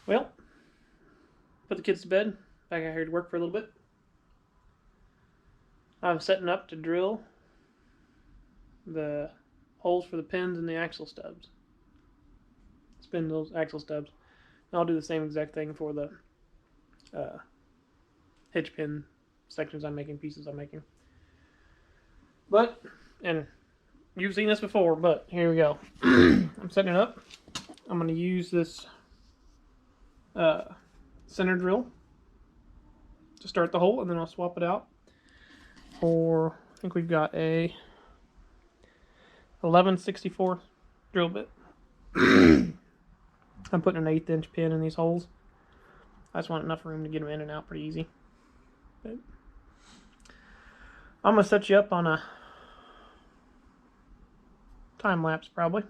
Well, put the kids to bed. Back out here to work for a little bit. I'm setting up to drill the holes for the pins and the axle stubs. Spin those axle stubs. And I'll do the same exact thing for the hitch pin sections I'm making, pieces I'm making. But, and you've seen this before, but here we go. I'm setting it up. I'm going to use this center drill to start the hole, and then I'll swap it out for, I think we've got a 11/64 drill bit. I'm putting an 1/8 inch pin in these holes. I just want enough room to get them in and out pretty easy. But I'm going to set you up on a time lapse probably.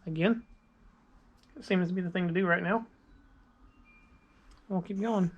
Again, it seems to be the thing to do right now. We'll keep going.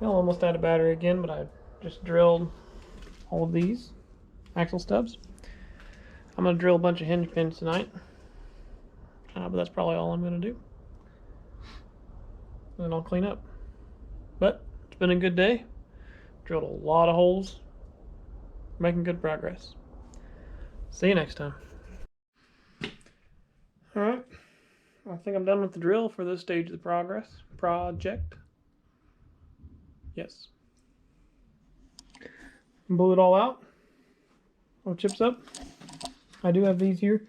Well, almost out of battery again, but I just drilled all of these axle stubs. I'm going to drill a bunch of hinge pins tonight, but that's probably all I'm going to do. And then I'll clean up. But it's been a good day. Drilled a lot of holes. Making good progress. See you next time. Alright. I think I'm done with the drill for this stage of the project. Yes. Blew it all out. All chips up. I do have these here.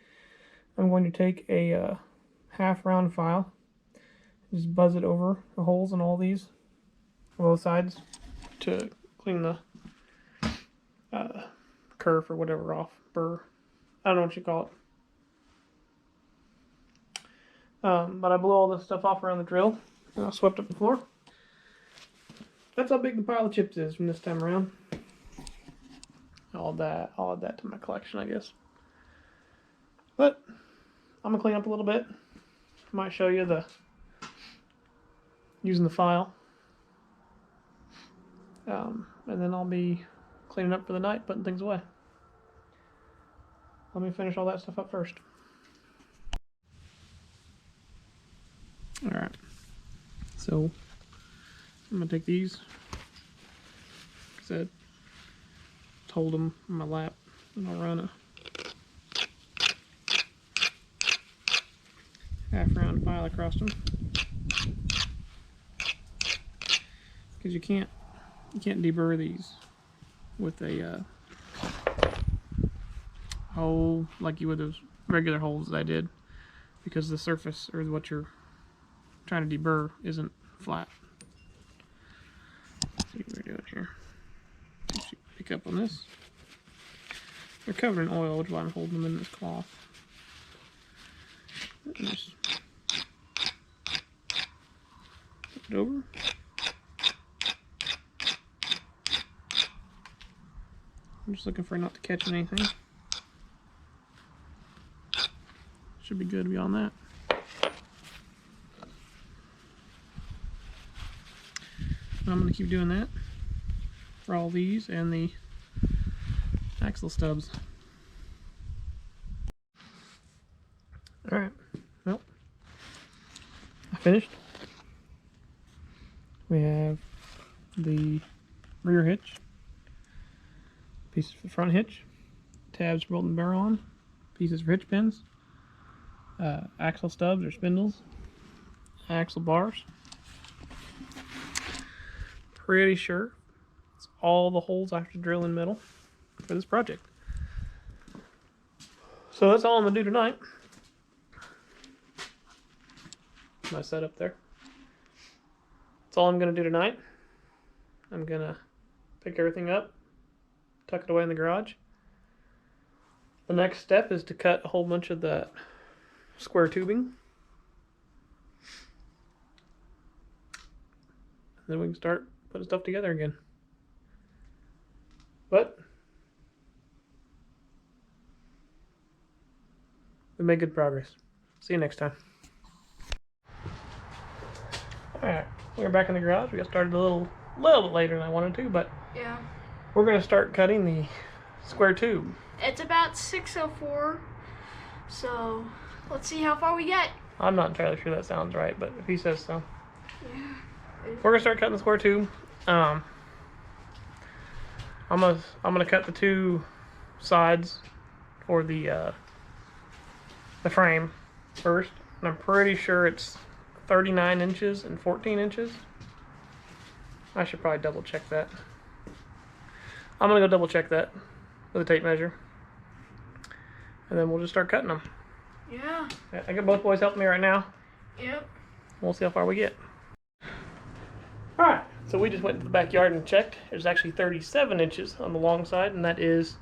I'm going to take a half round file. Just buzz it over the holes in all these, on both sides, to clean the kerf or whatever off. Burr. I don't know what you call it. But I blew all this stuff off around the drill. And I swept up the floor. That's how big the pile of chips is from this time around. I'll add that to my collection, I guess. But I'm gonna clean up a little bit. I might show you using the file. And then I'll be cleaning up for the night, putting things away. Let me finish all that stuff up first. Alright. So I'm gonna take these. Like I said, just hold them in my lap, and I'll run a half round file across them. because you can't deburr these with a hole like you would those regular holes that I did, because the surface or what you're trying to deburr isn't flat. Let's see what we're doing here. Pick up on this. They're covered in oil, which is why I'm holding them in this cloth. Just flip it over. I'm just looking for it not to catch anything. Should be good beyond that. And I'm going to keep doing that for all these and the axle stubs. Alright, well, I finished. We have the rear hitch, pieces for the front hitch, tabs for bolting the barrel on, pieces for hitch pins, axle stubs or spindles, axle bars. Pretty sure it's all the holes I have to drill in metal for this project. So that's all I'm gonna do tonight. My setup there. That's all I'm gonna do tonight. I'm gonna pick everything up, tuck it away in the garage. The next step is to cut a whole bunch of that square tubing. And then we can start putting stuff together again. But we made good progress. See you next time. Alright, we're back in the garage. We got started a little bit later than I wanted to, but yeah, we're going to start cutting the square tube. It's about 6:04, so let's see how far we get. I'm not entirely sure that sounds right, but if he says so. Yeah. We're going to start cutting the square tube. I'm gonna cut the two sides for the frame first, and I'm pretty sure it's 39 inches and 14 inches. I should probably double check that. I'm gonna go double check that with a tape measure, and then we'll just start cutting them. Yeah. I got both boys helping me right now. Yep. We'll see how far we get. Alright, so we just went to the backyard and checked. There's actually 37 inches on the long side, and that is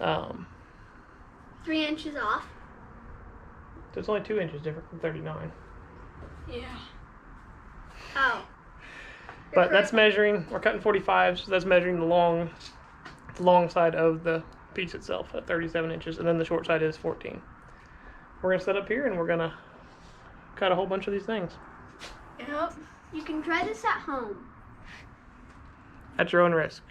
3 inches off. so it's only 2 inches different from 39. Yeah. Oh. But that's measuring, we're cutting 45, so that's measuring the long side of the piece itself at 37 inches, and then the short side is 14. We're going to set up here and we're going to cut a whole bunch of these things. Yep. You can try this at home. At your own risk.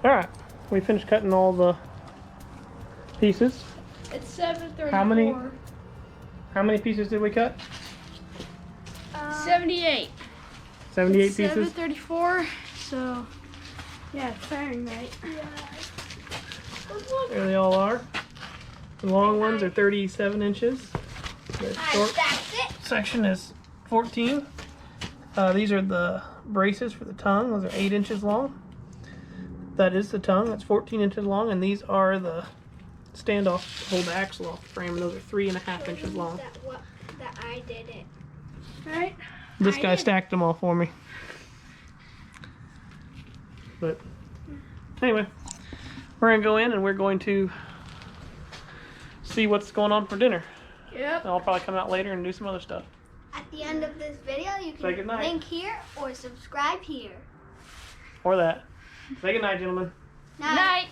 All right, we finished cutting all the pieces. It's 734. How many pieces did we cut? 78. 78 pieces. 734. So, yeah, Fahrenheit. There they all are. The long ones are 37 inches. The short That's it. section is 14. These are the braces for the tongue. Those are 8 inches long. That is the tongue. That's 14 inches long. And these are the standoff to hold the axle off the frame. And those are 3.5 inches long. That I did it. Right? This guy stacked them all for me. But anyway, we're going to go in and we're going to see what's going on for dinner. Yep. And I'll probably come out later and do some other stuff. At the end of this video, you Say can goodnight. link here or subscribe here. Or that. Say goodnight, gentlemen. Night.